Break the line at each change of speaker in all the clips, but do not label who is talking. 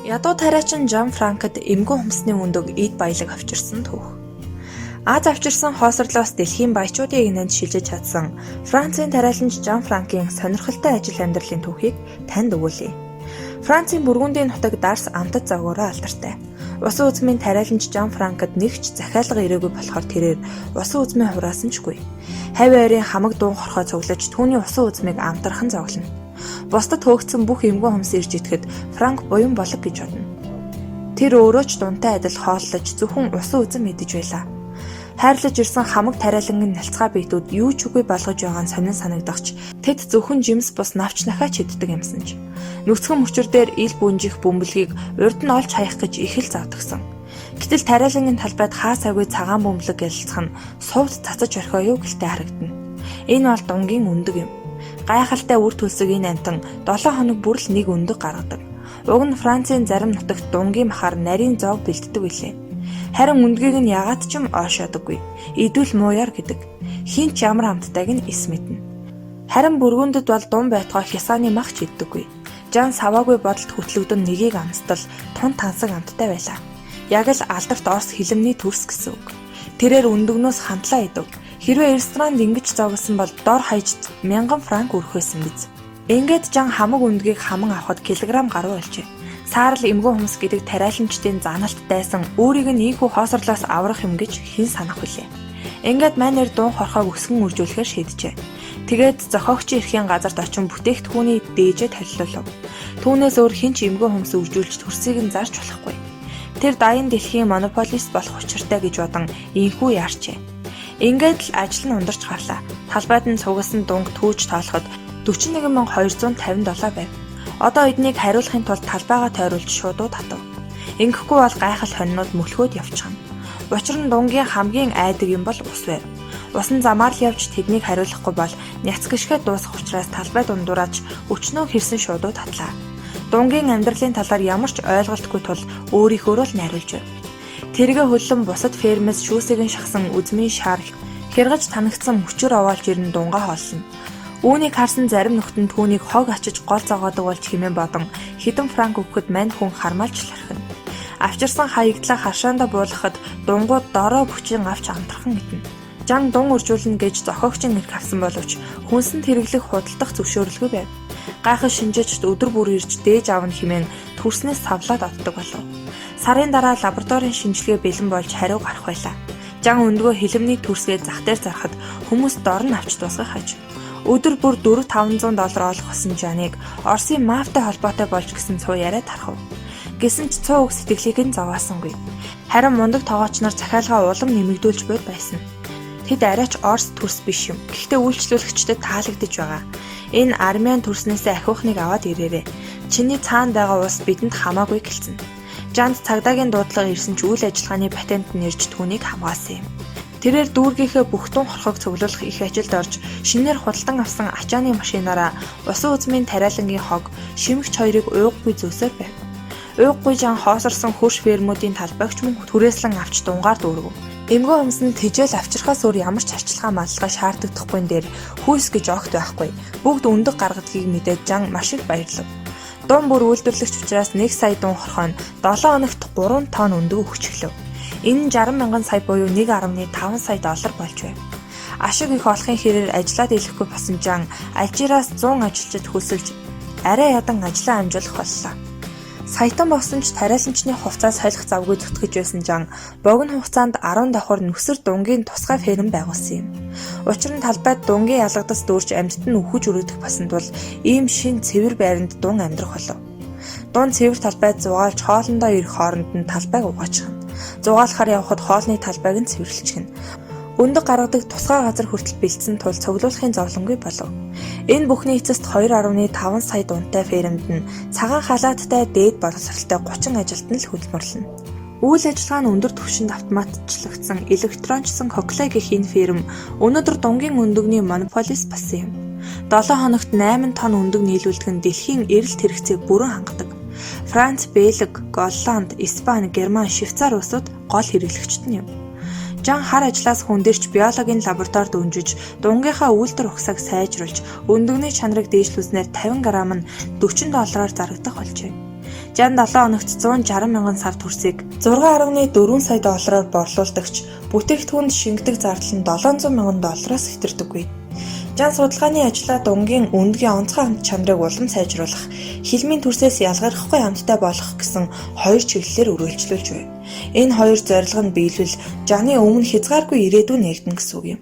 Ядуу тариачин Жан Франкд эмгэн хүмсний өндөг эд баялаг авчирсан түүх. Аз авчирсан хоосорлоос дэлхийн баячуудын игнэнд шилжиж чадсан Францын тариаланч Жан Франкийн сонирхолтой ажил амьдралын түүхийг танд өгүүлье. Францын Бургундийн нутаг Дарс амтад загвараа алдартай. Усан үзмийн тариаланч Жан Франкд нэгч захиалга ирээгүй болохоор тэрээр усан үзмийн хураасанчгүй. Хавь ойрын хамаг дуун хорхоо цуглаж түүний усан үзмийг амтархан зоглоно. Бусдад хөөгдсөн бүх эмгэн хүмс ирж итгэхэд Франк буян болог гэж бодно. Тэр өөрөө ч дунтай адил хооллож зөвхөн усан үзэн мэдэж байлаа. Хайрлаж ирсэн хамаг тариалангийн нялцгай биетүүд юу ч үгүй болгож байгаа нь сонин санагдагч тэд зөвхөн жимс бус навч нахаач иддэг юмсанж. Нүцгэн мөчөр дээр ил бүнжих бөмбөлгийг урд нь олж хаях гэж их л завдагсан. Гэтэл тариалангийн талбайд хаа савгүй цагаан бөмбөлөг ялцах нь сувд цацаж орхио юу гэлтэй харагдана. Энэ бол дунгийн өндөг юм. Гайхалтай үр төлсөг энэ амтан 7 хоног бүр л нэг өндөг гаргадаг. Уг нь Францын зарим нутагт дунгийн махаар нарийн зоог бэлддэг билээ. Харин өндгийг нь ягаад ч юм оошоодаггүй. Идвэл мууяр гэдэг. Хин ч ямар амттайг нь эс мэднэ. Харин Бургундэд бол дун байтгай хясааны мах ч иддэггүй. Жан саваагүй бодолд хөтлөгдөн нэгийг амстал тун тансаг амттай байлаа. Яг л алдарт Орос хилэмний төрс гэсэн үг. Тэрээр өндөгнөөс хандлаа идэв. Хэрвээ ресторанд ингэж зоогсон бол дор хаяж 1000 франк өрөх байсан биз. Ингээд Жан хамаг өндгийг хаман авахд килограмм гаруй болжээ. Саарл эмгэн хүмс гэдэг тариаланчдын заналт дайсан өөрийг нь ийхүү хоосорлоос аврах юм гэж хэн санах вүлээ. Ингээд манер дуун хорхоог өсгөн үржүүлэхээр шийджээ. Тэгээд зохиогчийн эрхийн газарт очин бүтээгдэхүүний дээжээ толилуулав. Түүнээс өөр хэн ч эмгэн хүмс үржүүлж төрсийг нь зарж болохгүй. Тэр дайын дэлхийн монополист болох учиртай гэж бодон ийхүү яарчээ. Ингээд л ажил нь ундарч гарлаа. Талбайд нь цугасан дунг түүж тоолоход 41257 байв. Одоо эднийг хариулахын тулд талбайгаа тойруулж шуудууд татав. Ингэхгүй бол гайхал хонинууд мөлхөөд явчихна. Учир нь дунгийн хамгийн айдаг юм бол ус байв. Усан замаар л явж тэднийг хариулахгүй бол няц гიშгэ дуусах учраас талбай дундуураач өчнөө хэрсэн шуудууд татлаа. Дунгийн амьдралын талаар ямар ч ойлголтгүй тул өөрийнхөө л найруулж байв. Тэргээ хөллөн бусад фермээс шүүсийг нь шахсан үзмийн шаар хяргаж танагдсан мөчөр овоолж ирэн дунгаа хооллоно. Үүнийг харсан зарим нөхдөд түүнийг хог ачиж гол зогоодог болж хэмээн бодон хэдэн франк өгөхөд мань хүн хармалж лархина. Авчирсан хаягдлаа хашаанда буулгахад дунгууд дорой бүчийн авч амтрхан идэнэ. Жан дун үржүүлнэ гэж зохиогчийн нэр авсан боловч хүнсэнд хэрэглэх худалдах зөвшөөрлгүй байв. Гайхал шинжээчд өдөр бүр ирж дээж авна хэмээн төрснөөс савлаад оддог болов. Сарын дараа лабораторийн шинжилгээ бэлэн болж хариу гарах байлаа. Жан өндгөө хилэмний төрсгээ зах дээр зарахад хүмүүс дор нь авч дуусгах хаж. Өдөр бүр $400-500 олох болсон Жаныг Оросын мафтай холбоотой болж гисэн цуу яриад тархав. Гэсэн ч цуу үг сэтгэлийг нь зовоосонгүй. Харин мундаг тоогооч нар захиалгаа улам нэмэгдүүлж буйд байсан. Тэд арайч Орос төрс биш юм. Гэхдээ үйлчлүүлэгчдэд таалагдж байгаа. Энэ армян төрснөөсөө ахиухныг аваад ирээрэй. Чиний цаана байгаа улс бидэнд хамаагүй гэлцэн. Жанд цагдаагийн дуудлага ирсэн ч үйл ажиллагааны патент нь ирж түүнийг хамгаалсан юм. Тэрээр дүүргийнхээ бүх тун хорхог цуглуулах их ажилд орж шинээр худалдан авсан ачааны машинаараа усан үзмийн тариалангийн хог шимэгч хоёрыг ууггүй зөөсөөр байв. Ууггүй Жан хоосорсон хөрш фермүүдийн талбайгч мөн түрээслэн авч дунгаар дүүргэв. Эмгэн хүмс нь тэжээл авчирхаас өөр ямар ч арчилгаа маллага шаарддаггүй дээр хүйс гэж огт байхгүй. Бүгд өндөг гаргадгийг мэдээд Жан маш их баярлав. Дун бүр үйлдвэрлэгч учраас 1 сая дун хорхоо нь 7 хоногт 3 тонн өндөг өгчлөө. Энэ нь 60,000 сая буюу $1.5 сая болж байв. Ашиг их олохын хэрээр ажиллаад ирэхгүй басан Жан Алжираас 100 ажилчид хөсөлж арай ядан ажлаа амжуулах боллоо. Саятан болсон ч тариаланчны хувцас солих завгүй зүтгэж байсан Жан богино хугацаанд 10 давхар нүсэр дунгийн тусгай ферм байгуулсан юм. Учир нь талбайд дунгийн ялгадас дүүрч амьтад нь үхэж өрөөдөх басан тул ийм шин цэвэр байранд дун амьдрах болов. Дун цэвэр талбайд зугаалж хоолндоо ирэх хооронд нь талбайг угаачихна. Зугаалахаар явхад хоолны талбайг нь цэвэрлэчихнэ. Өндөг гаргадаг тусгай газар хүртэл бэлдсэн тул цуглуулахын зовлонгүй болов. Энэ бүхний эцэст 2.5 сая дунтай фермд нь цагаан халааттай дээд боловсралтай 30 ажилтан л хөдөлмөрлөнө. Үйл ажиллагаа нь өндөр түвшинд автоматчлагдсан электрончсон Коклай гэх энэ ферм өнөөдөр дунгийн өндөгний монополист болсон юм. 7 хоногт 8 тонн өндөг нийлүүлдэг нь дэлхийн эрэлт хэрэгцээг бүрэн хангадаг. Франц, Бельги, Голланд, Испани, Герман, Швейцар улсууд гол хэрэглэгчид нь юм. Жан хар ажлаас хүндэрч биологийн лабораторид өнжиж, дунгийнхаа үйлдвэр ухсааг сайжруулж, өндөгний чанарыг дээшлүүлснээр 50 грамм нь $40 зарагдах болжээ. Жан 7 хоногт 160 мянган сав төрсийг 6.4 сая доллараар борлууладагч бүтээгдэхүүнд шингэдэг зардал нь 700 мянган доллараас хэтэрдэггүй. Жан судалгааны ажлаа дунгийн өндгийн онцгой амт чанарыг улам сайжруулах, хилмийн төрсөөс ялгархгүй амттай болох гэсэн хоёр чиглэлээр үргэлжлүүлж байна. Энэ хоёр зорилго нь биелвэл Жаны өмнө хязгааргүй ирээдүйн нэгдэн гэсэн үг юм.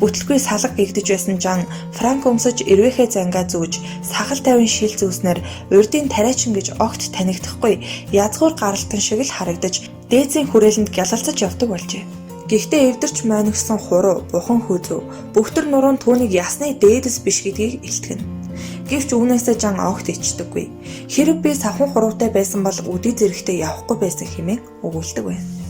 Бүтэлгүй салга гэгдэж байсан Жан Франк өмсөж эрвээхээ зангаа зүүж сахал тавин шил зүүснээр урдын тариачин гэж огт танигдахгүй язгуур гаралтан шиг л харагдаж дээдсийн хүрээлэнд гялалцаж явдаг болжээ. Гэхдээ эвдэрч мойногсон хуруу, бухан хөөзөө, бөхтөр нуруунд түүнийг ясны дээдэс биш гэдгийг илтгэнэ. Гэвч үүнээсээ Жан огт ичдэггүй. Хэрэв би савхан хуруутай байсан бол үдий зэрэгтэй явахгүй байсан хэмээн өгүүлдэг байна.